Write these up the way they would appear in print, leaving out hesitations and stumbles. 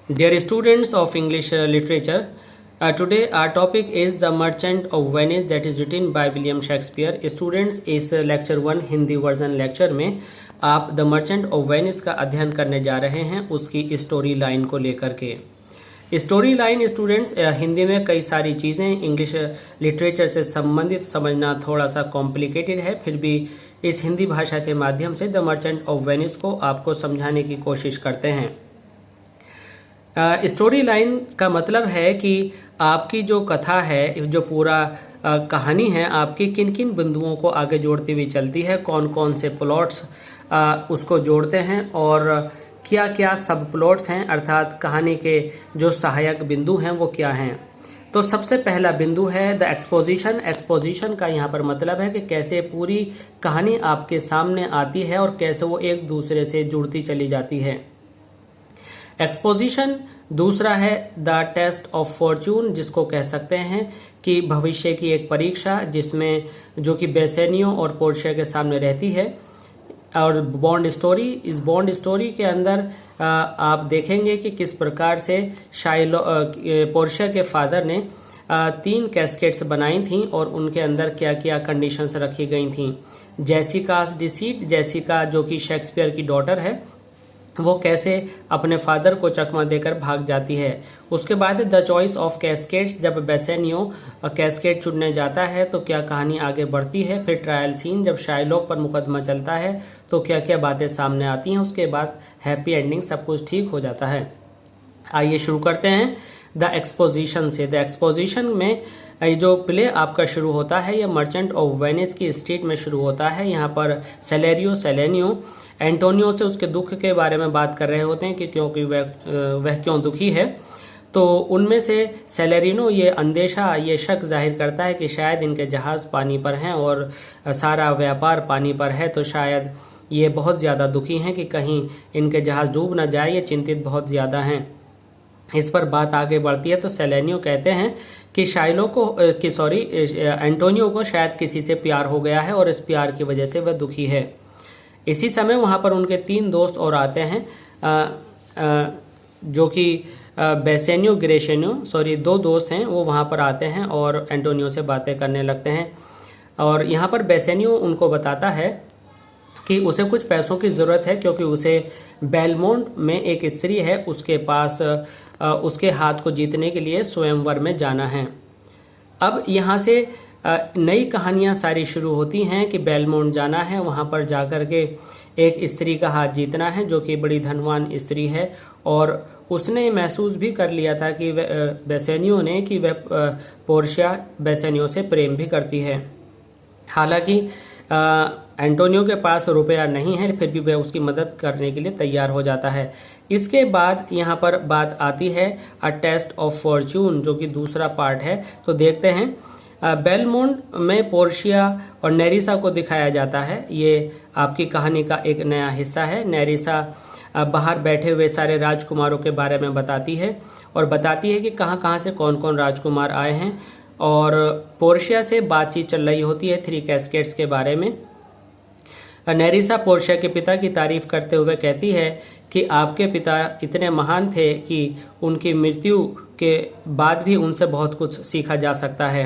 Dear students of English literature, today our topic is The Merchant of Venice that is written by William Shakespeare. Students, इस lecture 1 Hindi version lecture में आप the merchant of Venice का अध्ययन करने जा रहे हैं उसकी स्टोरी लाइन को लेकर के। स्टोरी लाइन स्टूडेंट्स, हिंदी में कई सारी चीज़ें इंग्लिश लिटरेचर से संबंधित समझना थोड़ा सा कॉम्प्लिकेटेड है, फिर भी इस हिंदी भाषा के माध्यम से द मर्चेंट ऑफ वेनिस को आपको समझाने की कोशिश करते हैं। स्टोरी लाइन का मतलब है कि आपकी जो कथा है, जो पूरा कहानी है, आपकी किन किन बिंदुओं को आगे जोड़ती हुई चलती है, कौन कौन से प्लॉट्स उसको जोड़ते हैं और क्या क्या सब प्लॉट्स हैं, अर्थात कहानी के जो सहायक बिंदु हैं वो क्या हैं। तो सबसे पहला बिंदु है द एक्सपोजिशन। एक्सपोजिशन का यहाँ पर मतलब है कि कैसे पूरी कहानी आपके सामने आती है और कैसे वो एक दूसरे से जुड़ती चली जाती है। एक्सपोजिशन दूसरा है द टेस्ट ऑफ फॉर्च्यून, जिसको कह सकते हैं कि भविष्य की एक परीक्षा जिसमें जो कि बेसेनियो और पोर्शिया के सामने रहती है। और बॉन्ड स्टोरी, इस बॉन्ड स्टोरी के अंदर आप देखेंगे कि किस प्रकार से पोर्शिया के फादर ने 3 कैस्केट्स बनाई थी और उनके अंदर क्या क्या कंडीशंस रखी गई थी। जेसिकास डिसीट, जेसिका जो कि शेक्सपियर की डॉटर है, वो कैसे अपने फादर को चकमा देकर भाग जाती है। उसके बाद द चॉइस ऑफ कैस्केट्स, जब बेसेनियो कैस्केट चुनने जाता है तो क्या कहानी आगे बढ़ती है। फिर ट्रायल सीन, जब शाइलॉक पर मुकदमा चलता है तो क्या क्या बातें सामने आती हैं। उसके बाद हैप्पी एंडिंग, सब कुछ ठीक हो जाता है। आइए शुरू करते हैं द एक्सपोजिशन से। द एक्सपोजिशन में जो प्ले आपका शुरू होता है यह मर्चेंट ऑफ वेनिस की स्ट्रीट में शुरू होता है। यहाँ पर सेलेनियो एंटोनियो से उसके दुख के बारे में बात कर रहे होते हैं कि क्योंकि वह क्यों दुखी है। तो उनमें से सेलेरिनो ये अंदेशा, ये शक जाहिर करता है कि शायद इनके जहाज़ पानी पर हैं और सारा व्यापार पानी पर है, तो शायद ये बहुत ज़्यादा दुखी हैं कि कहीं इनके जहाज़ डूब ना जाए, ये चिंतित बहुत ज़्यादा हैं। इस पर बात आगे बढ़ती है तो सेलेनियो कहते हैं कि एंटोनियो को शायद किसी से प्यार हो गया है और इस प्यार की वजह से वह दुखी है। इसी समय वहाँ पर उनके 3 दोस्त और आते हैं, जो कि बेसेनियो ग्रेशेनियो 2 दोस्त हैं, वो वहाँ पर आते हैं और एंटोनियो से बातें करने लगते हैं। और यहाँ पर बेसेनियो उनको बताता है कि उसे कुछ पैसों की ज़रूरत है क्योंकि उसे बेलमोंट में एक स्त्री है, उसके पास उसके हाथ को जीतने के लिए स्वयंवर में जाना है। अब यहाँ से नई कहानियाँ सारी शुरू होती हैं कि बेलमोंट जाना है, वहाँ पर जाकर के एक स्त्री का हाथ जीतना है जो कि बड़ी धनवान स्त्री है और उसने महसूस भी कर लिया था कि बेसेनियो ने कि वह पोर्शिया बेसेनियो से प्रेम भी करती है। हालांकि एंटोनियो के पास रुपया नहीं है, फिर भी वह उसकी मदद करने के लिए तैयार हो जाता है। इसके बाद यहाँ पर बात आती है अ टेस्ट ऑफ फॉर्च्यून, जो कि दूसरा पार्ट है। तो देखते हैं, बेलमोंट में पोर्शिया और नेरिसा को दिखाया जाता है। ये आपकी कहानी का एक नया हिस्सा है। नेरिसा बाहर बैठे हुए सारे राजकुमारों के बारे में बताती है और बताती है कि कहाँ कहाँ से कौन कौन राजकुमार आए हैं, और पोर्शिया से बातचीत चल रही होती है 3 कैस्केट्स के बारे में। नेरिसा पोर्शिया के पिता की तारीफ करते हुए कहती है कि आपके पिता इतने महान थे कि उनकी मृत्यु के बाद भी उनसे बहुत कुछ सीखा जा सकता है।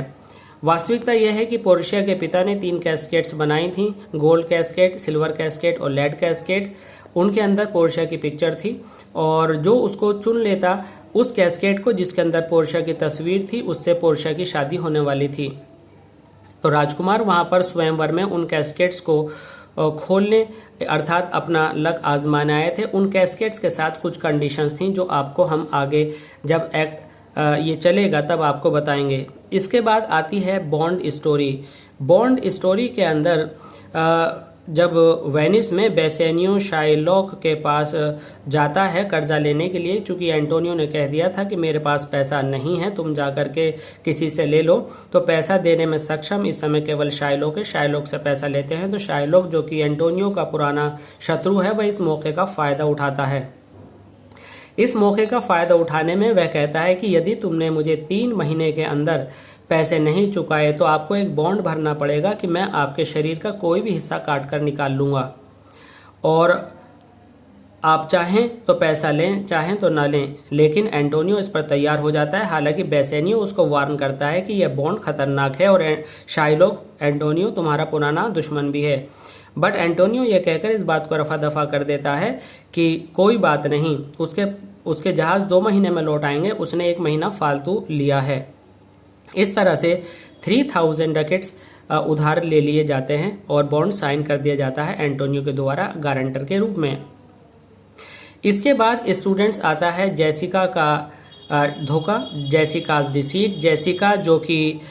वास्तविकता यह है कि पोर्शिया के पिता ने 3 कैस्केट्स बनाई थी, गोल्ड कैस्केट, सिल्वर कैस्केट और लेड कैस्केट। उनके अंदर पोर्शिया की पिक्चर थी और जो उसको चुन लेता उस कैस्केट को जिसके अंदर पोर्शिया की तस्वीर थी, उससे पोर्शिया की शादी होने वाली थी। तो राजकुमार वहाँ पर स्वयंवर में उन कैस्केट्स को खोलने अर्थात अपना लक आजमाने आए थे। उन कैस्केट्स के साथ कुछ कंडीशंस थी जो आपको हम आगे जब ये चलेगा तब आपको बताएंगे। इसके बाद आती है बॉन्ड स्टोरी। बॉन्ड स्टोरी के अंदर जब वेनिस में बेसेनियो शाइलॉक के पास जाता है कर्जा लेने के लिए, चूंकि एंटोनियो ने कह दिया था कि मेरे पास पैसा नहीं है, तुम जाकर के किसी से ले लो, तो पैसा देने में सक्षम इस समय केवल शाइलॉक है। शाइलॉक से पैसा लेते हैं तो शाइलॉक, जो कि एंटोनियो का पुराना शत्रु है, वह इस मौके का फ़ायदा उठाता है। इस मौके का फ़ायदा उठाने में वह कहता है कि यदि तुमने मुझे 3 महीने के अंदर पैसे नहीं चुकाए तो आपको एक बॉन्ड भरना पड़ेगा कि मैं आपके शरीर का कोई भी हिस्सा काट कर निकाल लूँगा। और आप चाहें तो पैसा लें, चाहें तो ना लें। लेकिन एंटोनियो इस पर तैयार हो जाता है। हालांकि बेसेनियो उसको वार्न करता है कि यह बॉन्ड खतरनाक है और शाइलॉक, एंटोनियो तुम्हारा पुराना दुश्मन भी है। बट एंटोनियो यह कहकर इस बात को रफा दफा कर देता है कि कोई बात नहीं, उसके जहाज़ 2 महीने में लौट आएंगे, उसने 1 महीना फालतू लिया है। इस तरह से 3000 डकेट्स उधार ले लिए जाते हैं और बॉन्ड साइन कर दिया जाता है एंटोनियो के द्वारा गारंटर के रूप में। इसके बाद स्टूडेंट्स आता है जेसिका का धोखा, जेसिकाज डिसीट। जेसिका जो कि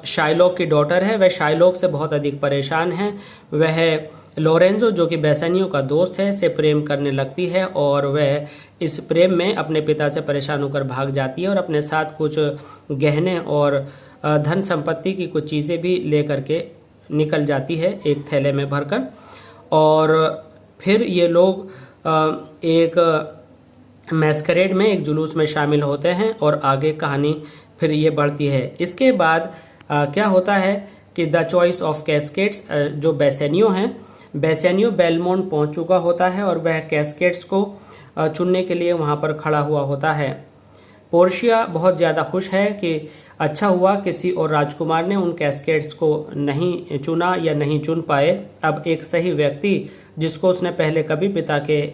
शाइलॉक की डॉटर है, वह शाइलॉक से बहुत अधिक परेशान है। वह लोरेंजो जो कि बेसेनियो का दोस्त है से प्रेम करने लगती है और वह इस प्रेम में अपने पिता से परेशान होकर भाग जाती है और अपने साथ कुछ गहने और धन संपत्ति की कुछ चीज़ें भी लेकर के निकल जाती है एक थैले में भरकर। और फिर ये लोग एक मैस्करेड में, एक जुलूस में शामिल होते हैं और आगे कहानी फिर ये बढ़ती है। इसके बाद क्या होता है कि द चॉइस ऑफ कैस्केड्स, जो बेसेनियो हैं, बेसेनियो बेलमोंट पहुंच चुका होता है और वह कैस्केड्स को चुनने के लिए वहां पर खड़ा हुआ होता है। पोर्शिया बहुत ज़्यादा खुश है कि अच्छा हुआ किसी और राजकुमार ने उन कैस्केड्स को नहीं चुना या नहीं चुन पाए। अब एक सही व्यक्ति जिसको उसने पहले कभी पिता के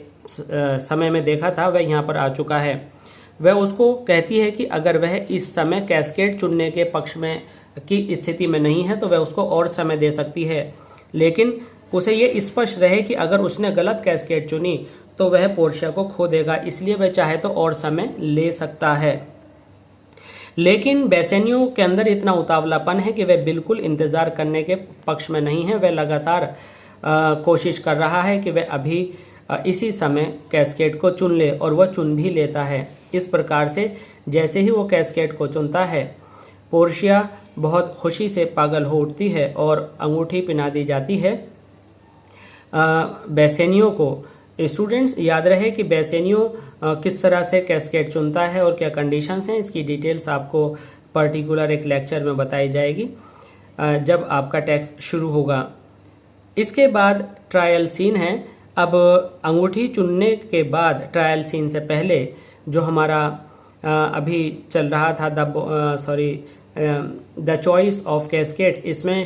समय में देखा था, वह यहाँ पर आ चुका है। वह उसको कहती है कि अगर वह इस समय कैस्केड चुनने के पक्ष में की स्थिति में नहीं है तो वह उसको और समय दे सकती है, लेकिन उसे ये स्पष्ट रहे कि अगर उसने गलत कैस्केड चुनी तो वह पोर्शिया को खो देगा, इसलिए वह चाहे तो और समय ले सकता है। लेकिन बेसेनियो के अंदर इतना उतावलापन है कि वह बिल्कुल इंतज़ार करने के पक्ष में नहीं है। वह लगातार कोशिश कर रहा है कि वह अभी इसी समय कैस्केड को चुन ले और वह चुन भी लेता है। इस प्रकार से जैसे ही वो कैस्केड को चुनता है, पोर्शिया बहुत खुशी से पागल हो उठती है और अंगूठी पहना दी जाती है बेसेनियो को। स्टूडेंट्स याद रहे कि बेसेनियो किस तरह से कैस्केड चुनता है और क्या कंडीशंस हैं, इसकी डिटेल्स आपको पर्टिकुलर एक लेक्चर में बताई जाएगी जब आपका टेक्स्ट शुरू होगा। इसके बाद ट्रायल सीन है। अब अंगूठी चुनने के बाद ट्रायल सीन से पहले जो हमारा अभी चल रहा था द चॉइस ऑफ कैस्केड्स, इसमें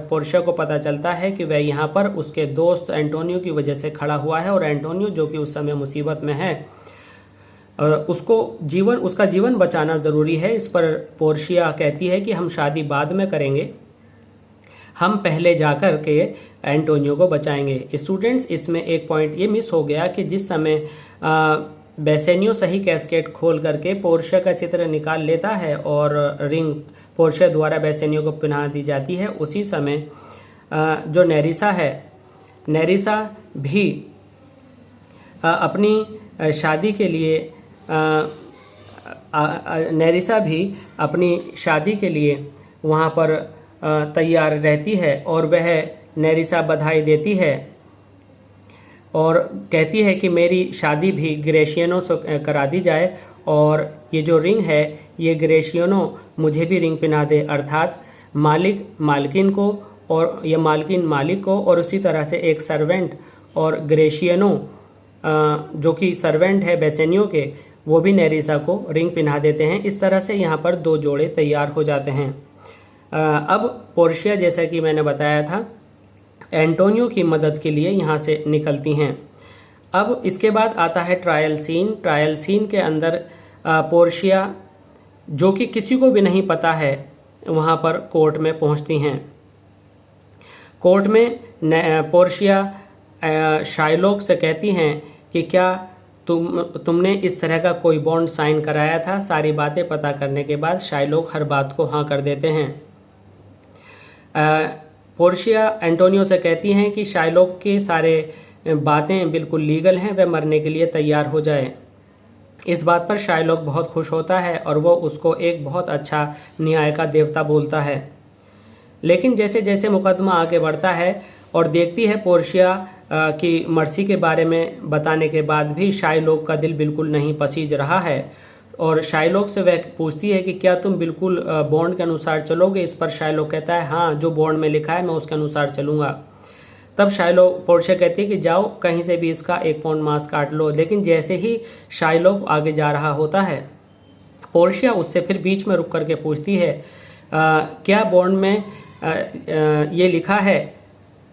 पोर्शिया को पता चलता है कि वह यहाँ पर उसके दोस्त एंटोनियो की वजह से खड़ा हुआ है और एंटोनियो जो कि उस समय मुसीबत में है, उसका जीवन बचाना ज़रूरी है। इस पर पोर्शिया कहती है कि हम शादी बाद में करेंगे, हम पहले जाकर के एंटोनियो को बचाएंगे। स्टूडेंट्स इसमें एक पॉइंट ये मिस हो गया कि जिस समय बेसेनियो सही कैस्केड खोल करके पोर्शिया का चित्र निकाल लेता है और रिंग पोर्शिया द्वारा बेसेनियो को पहना दी जाती है, उसी समय जो नेरिसा है, नेरिसा भी अपनी शादी के लिए वहाँ पर तैयार रहती है और वह नेरिसा बधाई देती है और कहती है कि मेरी शादी भी ग्रेशियनो से करा दी जाए और ये जो रिंग है ये ग्रेशियनो मुझे भी रिंग पहना दे, अर्थात मालिक मालकिन को और ये मालकिन मालिक को, और उसी तरह से एक सर्वेंट और ग्रेशियनो जो कि सर्वेंट है बेसेनियो के, वो भी नेरिसा को रिंग पहना देते हैं। इस तरह से यहाँ पर 2 जोड़े तैयार हो जाते हैं। अब पोर्शिया जैसा कि मैंने बताया था एंटोनियो की मदद के लिए यहाँ से निकलती हैं। अब इसके बाद आता है ट्रायल सीन। ट्रायल सीन के अंदर पोर्शिया जो कि किसी को भी नहीं पता है वहाँ पर कोर्ट में पहुँचती हैं। कोर्ट में पोर्शिया शाइलॉक से कहती हैं कि क्या तुमने इस तरह का कोई बॉन्ड साइन कराया था। सारी बातें पता करने के बाद शाइलॉक हर बात को हाँ कर देते हैं। पोर्शिया एंटोनियो से कहती हैं कि शाइलॉक की सारे बातें बिल्कुल लीगल हैं, वह मरने के लिए तैयार हो जाए। इस बात पर शाइलॉक बहुत खुश होता है और वो उसको एक बहुत अच्छा न्याय का देवता बोलता है। लेकिन जैसे जैसे मुकदमा आगे बढ़ता है और देखती है पोर्शिया की मर्सी के बारे में बताने के बाद भी शाइलॉक का दिल बिल्कुल नहीं पसीज रहा है और शाइलॉक से वह पूछती है कि क्या तुम बिल्कुल बॉन्ड के अनुसार चलोगे। इस पर शाइलॉक कहता है हाँ, जो बॉन्ड में लिखा है मैं उसके अनुसार चलूँगा। तब शाइलॉक पोर्शिया कहती है कि जाओ कहीं से भी इसका 1 पाउंड मांस काट लो। लेकिन जैसे ही शाइलॉक आगे जा रहा होता है, पोर्शिया उससे फिर बीच में रुक करके पूछती है क्या बॉन्ड में ये लिखा है,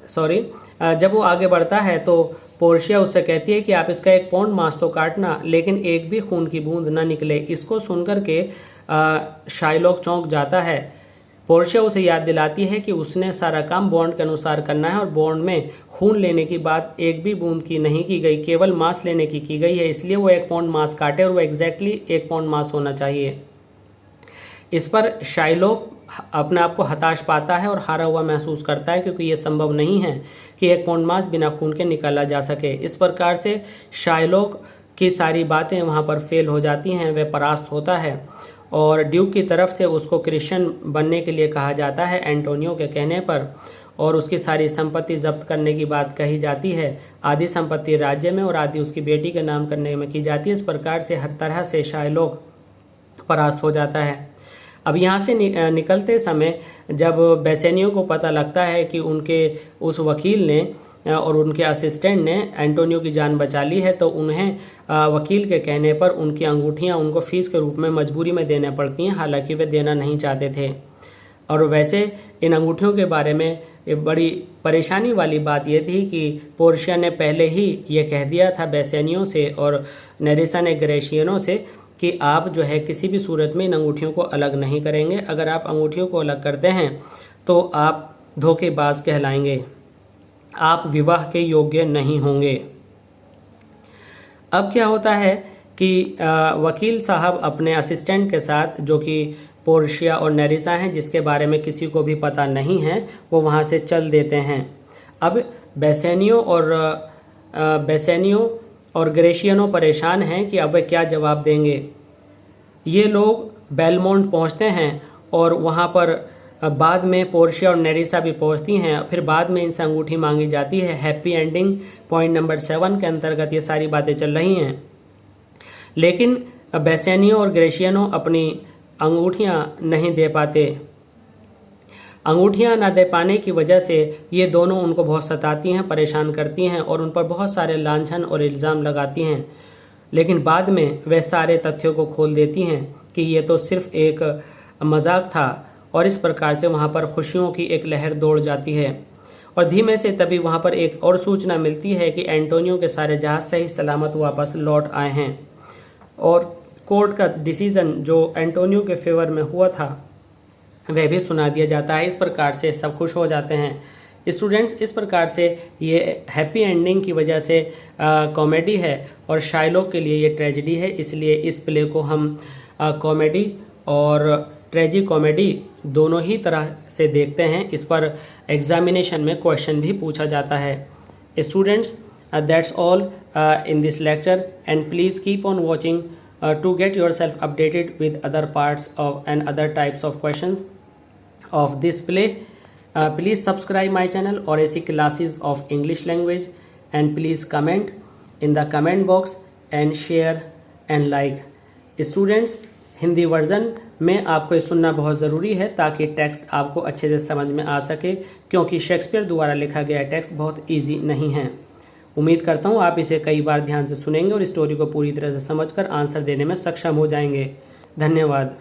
जब वो आगे बढ़ता है तो पोर्शिया उससे कहती है कि आप इसका 1 पाउंड मांस तो काटना, लेकिन एक भी खून की बूंद ना निकले। इसको सुनकर के शाइलॉक चौंक जाता है। पोर्शिया उसे याद दिलाती है कि उसने सारा काम बॉन्ड के अनुसार करना है और बॉन्ड में खून लेने की बात एक भी बूंद की नहीं की गई, केवल मांस लेने की गई है। इसलिए वो 1 पाउंड मांस काटे और वो एग्जैक्टली 1 पाउंड मांस होना चाहिए। इस पर शाइलॉक अपने आप को हताश पाता है और हारा हुआ महसूस करता है, क्योंकि ये संभव नहीं है कि 1 पाउंड मांस बिना खून के निकाला जा सके। इस प्रकार से शाइलॉक की सारी बातें वहाँ पर फेल हो जाती हैं, वह परास्त होता है और ड्यूक की तरफ से उसको क्रिश्चियन बनने के लिए कहा जाता है एंटोनियो के कहने पर, और उसकी सारी संपत्ति जब्त करने की बात कही जाती है। आधी संपत्ति राज्य में और आधी उसकी बेटी के नाम करने में की जाती है। इस प्रकार से हर तरह से शाइलॉक परास्त हो जाता है। अब यहाँ से निकलते समय जब बेसेनियो को पता लगता है कि उनके उस वकील ने और उनके असिस्टेंट ने एंटोनियो की जान बचा ली है, तो उन्हें वकील के कहने पर उनकी अंगूठियाँ उनको फीस के रूप में मजबूरी में देने पड़ती हैं, हालांकि वे देना नहीं चाहते थे। और वैसे इन अंगूठियों के बारे में बड़ी परेशानी वाली बात यह थी कि पोर्शिया ने पहले ही ये कह दिया था बेसेनियो से और नेरिसा ने ग्रेशियनो से कि आप जो है किसी भी सूरत में इन अंगूठियों को अलग नहीं करेंगे। अगर आप अंगूठियों को अलग करते हैं तो आप धोखेबाज कहलाएंगे, आप विवाह के योग्य नहीं होंगे। अब क्या होता है कि वकील साहब अपने असिस्टेंट के साथ, जो कि पोर्शिया और नेरिसा हैं, जिसके बारे में किसी को भी पता नहीं है, वो वहाँ से चल देते हैं। अब बेसेनियो और ग्रेशियनो परेशान हैं कि अब वे क्या जवाब देंगे। ये लोग बेलमोंट पहुँचते हैं और वहाँ पर बाद में पोर्शिया और नेरिसा भी पहुँचती हैं। फिर बाद में इनसे अंगूठी मांगी जाती है। हैप्पी एंडिंग पॉइंट नंबर 7 के अंतर्गत ये सारी बातें चल रही हैं। लेकिन बेसेनियो और ग्रेशियनो अपनी अंगूठियाँ नहीं दे पाते। अंगूठियाँ न दे पाने की वजह से ये दोनों उनको बहुत सताती हैं, परेशान करती हैं और उन पर बहुत सारे लांछन और इल्ज़ाम लगाती हैं। लेकिन बाद में वे सारे तथ्यों को खोल देती हैं कि ये तो सिर्फ एक मजाक था, और इस प्रकार से वहाँ पर खुशियों की एक लहर दौड़ जाती है। और धीमे से तभी वहाँ पर एक और सूचना मिलती है कि एंटोनियो के सारे जहाज सही सलामत वापस लौट आए हैं, और कोर्ट का डिसीजन जो एंटोनियो के फेवर में हुआ था वह भी सुना दिया जाता है। इस प्रकार से सब खुश हो जाते हैं। स्टूडेंट्स, इस प्रकार से ये हैप्पी एंडिंग की वजह से कॉमेडी है और शाइलॉक के लिए ये ट्रेजेडी है। इसलिए इस प्ले को हम कॉमेडी और ट्रेजी कॉमेडी दोनों ही तरह से देखते हैं। इस पर एग्जामिनेशन में क्वेश्चन भी पूछा जाता है। Students, that's all in this lecture, and please keep on watching to get yourself updated with other parts of and other types of questions of this play. Please subscribe my channel और ऐसी classes of English language, and please comment in the comment box and share and like. Students, Hindi version में आपको ये सुनना बहुत ज़रूरी है ताकि टेक्स्ट आपको अच्छे से समझ में आ सके, क्योंकि शेक्सपियर द्वारा लिखा गया टेक्स्ट बहुत ईजी नहीं है। उम्मीद करता हूँ आप इसे कई बार ध्यान से सुनेंगे और स्टोरी को पूरी तरह से समझकर आंसर देने में सक्षम हो जाएंगे। धन्यवाद।